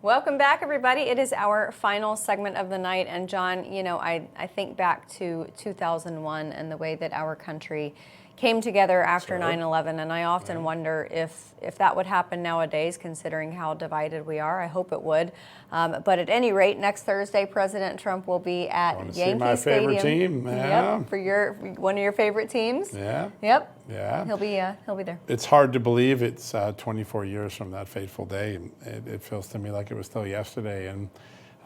Welcome back, everybody. It is our final segment of the night. And John, you know, I think back to 2001 and the way that our country came together after 9/11, and I often wonder if that would happen nowadays, considering how divided we are. I hope it would. But at any rate, next Thursday, President Trump will be at Yankee Stadium. My favorite team. Yeah. Yep, for one of your favorite teams. Yeah. Yep. Yeah. He'll be there. It's hard to believe it's 24 years from that fateful day. It feels to me like it was still yesterday, and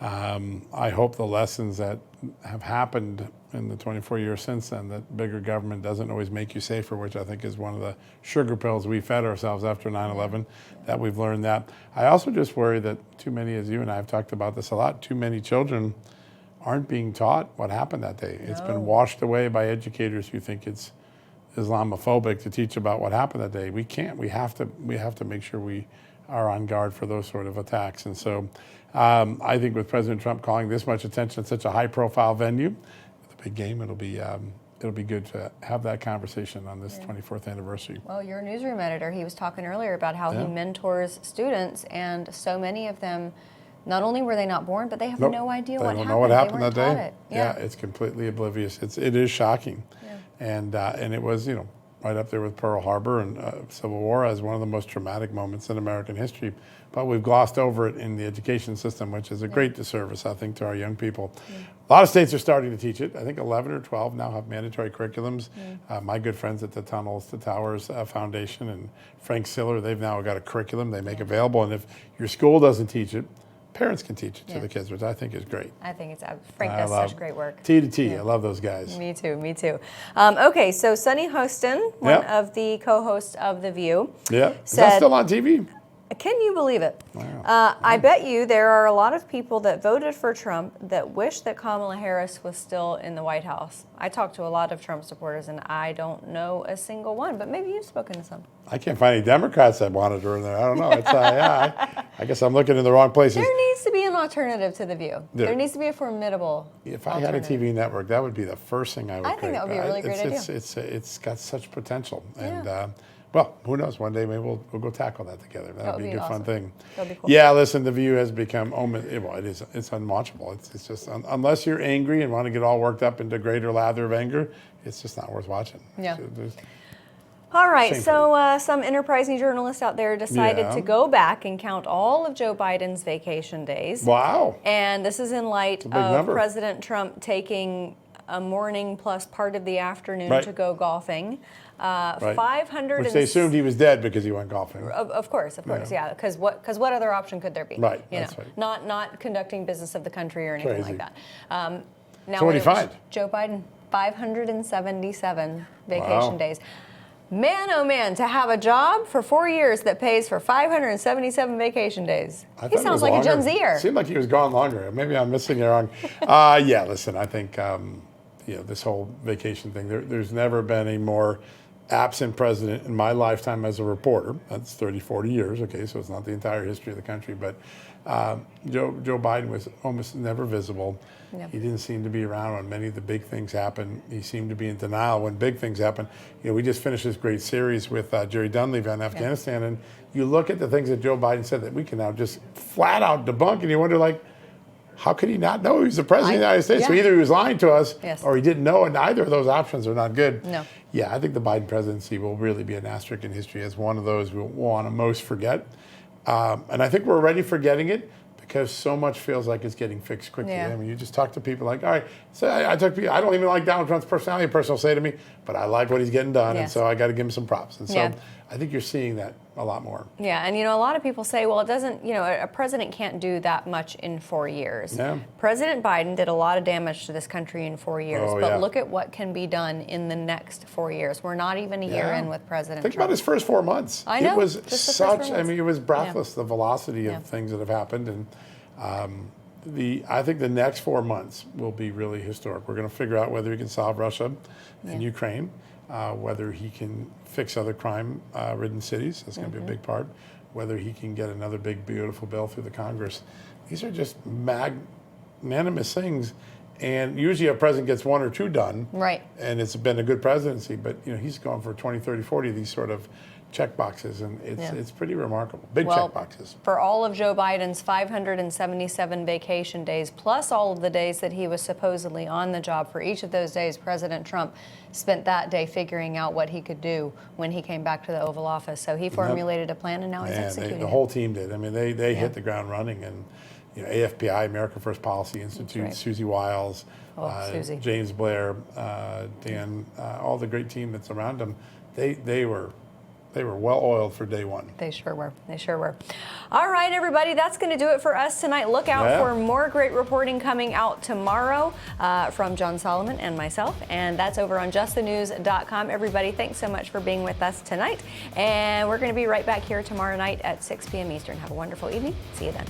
I hope the lessons that have happened in the 24 years since then, that bigger government doesn't always make you safer, which I think is one of the sugar pills we fed ourselves after 9/11, that we've learned that. I also just worry that too many, as you and I have talked about this a lot, too many children aren't being taught what happened that day. No. It's been washed away by educators who think it's Islamophobic to teach about what happened that day. We can't. We have to make sure we are on guard for those sort of attacks. And so I think with President Trump calling this much attention at such a high-profile venue, the big game, it'll be good to have that conversation on this 24th anniversary. Well, your newsroom editor, he was talking earlier about how he mentors students, and so many of them, not only were they not born, but they have no idea what happened. They don't know what happened that day. It. Yeah, it's completely oblivious. It is shocking. Yeah. And it was, right up there with Pearl Harbor and Civil War as one of the most traumatic moments in American history. But we've glossed over it in the education system, which is a great disservice, I think, to our young people. A lot of states are starting to teach it. I think 11 or 12 now have mandatory curriculums. My good friends at the Tunnels to Towers Foundation and Frank Siller, they've now got a curriculum they make available. And if your school doesn't teach it, parents can teach it to the kids, which I think is great. I think it's, Frank does such great work. T to T, I love those guys. Me too. Okay, so Sunny Hostin, one of the co-hosts of The View. Yeah, is that still on TV? Can you believe it? Wow. I bet you there are a lot of people that voted for Trump that wish that Kamala Harris was still in the White House. I talked to a lot of Trump supporters, and I don't know a single one, but maybe you've spoken to some. I can't find any Democrats that wanted her in there. I don't know. It's, I guess I'm looking in the wrong places. There needs to be an alternative to The View. There needs to be a formidable If I had a TV network, that would be the first thing I would create. I think that would be a really great idea. It's got such potential. And well, who knows? One day maybe we'll go tackle that together. That would be a good fun thing. That would be cool. Yeah, listen, The View has become, it's unwatchable. It's just, unless you're angry and want to get all worked up into greater lather of anger, it's just not worth watching. Yeah. All right, so some enterprising journalists out there decided to go back and count all of Joe Biden's vacation days. Wow. And this is in light of President Trump taking a morning plus part of the afternoon to go golfing. 500, which they assumed he was dead because he went golfing. Of course, yeah. Because what other option could there be? Right, that's right. Not conducting business of the country or anything like that. Now, so what did he find? Joe Biden, 577 vacation days. Man, oh man, to have a job for 4 years that pays for 577 vacation days. He sounds like a Gen Zer. It seemed like he was gone longer. Maybe I'm missing it wrong. Yeah, listen, I think this whole vacation thing, there's never been a more absent president in my lifetime as a reporter. That's 30, 40 years, okay, so it's not the entire history of the country, but Joe Biden was almost never visible. Yep. He didn't seem to be around when many of the big things happened. He seemed to be in denial when big things happened. We just finished this great series with Jerry Dunleavy on Afghanistan, and you look at the things that Joe Biden said that we can now just flat out debunk, and you wonder, like, how could he not know he was the president of the United States? So either he was lying to us or he didn't know, and neither of those options are not good. No. Yeah, I think the Biden presidency will really be an asterisk in history as one of those we'll want to most forget. And I think we're already forgetting it because so much feels like it's getting fixed quickly. Yeah. I mean, you just talk to people like, all right, so I talk to people, I don't even like Donald Trump's personality. A person will say to me, but I like what he's getting done, and so I got to give him some props. And so I think you're seeing that a lot more. Yeah, and a lot of people say, well, it doesn't, a president can't do that much in 4 years. Yeah. President Biden did a lot of damage to this country in 4 years, but look at what can be done in the next 4 years. We're not even a year in with President Trump. Think about his first 4 months. I know. It was such, it was breathless, the velocity of things that have happened. And I think the next 4 months will be really historic. We're going to figure out whether he can solve Russia and Ukraine, whether he can fix other crime-ridden cities. That's going to be a big part. Whether he can get another big, beautiful bill through the Congress. These are just magnanimous things. And usually a president gets 1 or 2 done. Right. And it's been a good presidency, but he's gone for 20, 30, 40 of these sort of check boxes, and it's pretty remarkable. Big check boxes. For all of Joe Biden's 577 vacation days, plus all of the days that he was supposedly on the job, for each of those days, President Trump spent that day figuring out what he could do when he came back to the Oval Office. So he formulated a plan, and now he's executing the whole team did. I mean, they hit the ground running, and AFPI, America First Policy Institute, right. Susie Wiles, Susie. James Blair, Dan, all the great team that's around him, they were well oiled for day one. They sure were. They sure were. All right, everybody, that's going to do it for us tonight. Look out for more great reporting coming out tomorrow from John Solomon and myself, and that's over on justthenews.com. Everybody, thanks so much for being with us tonight, and we're going to be right back here tomorrow night at 6 p.m. Eastern. Have a wonderful evening. See you then.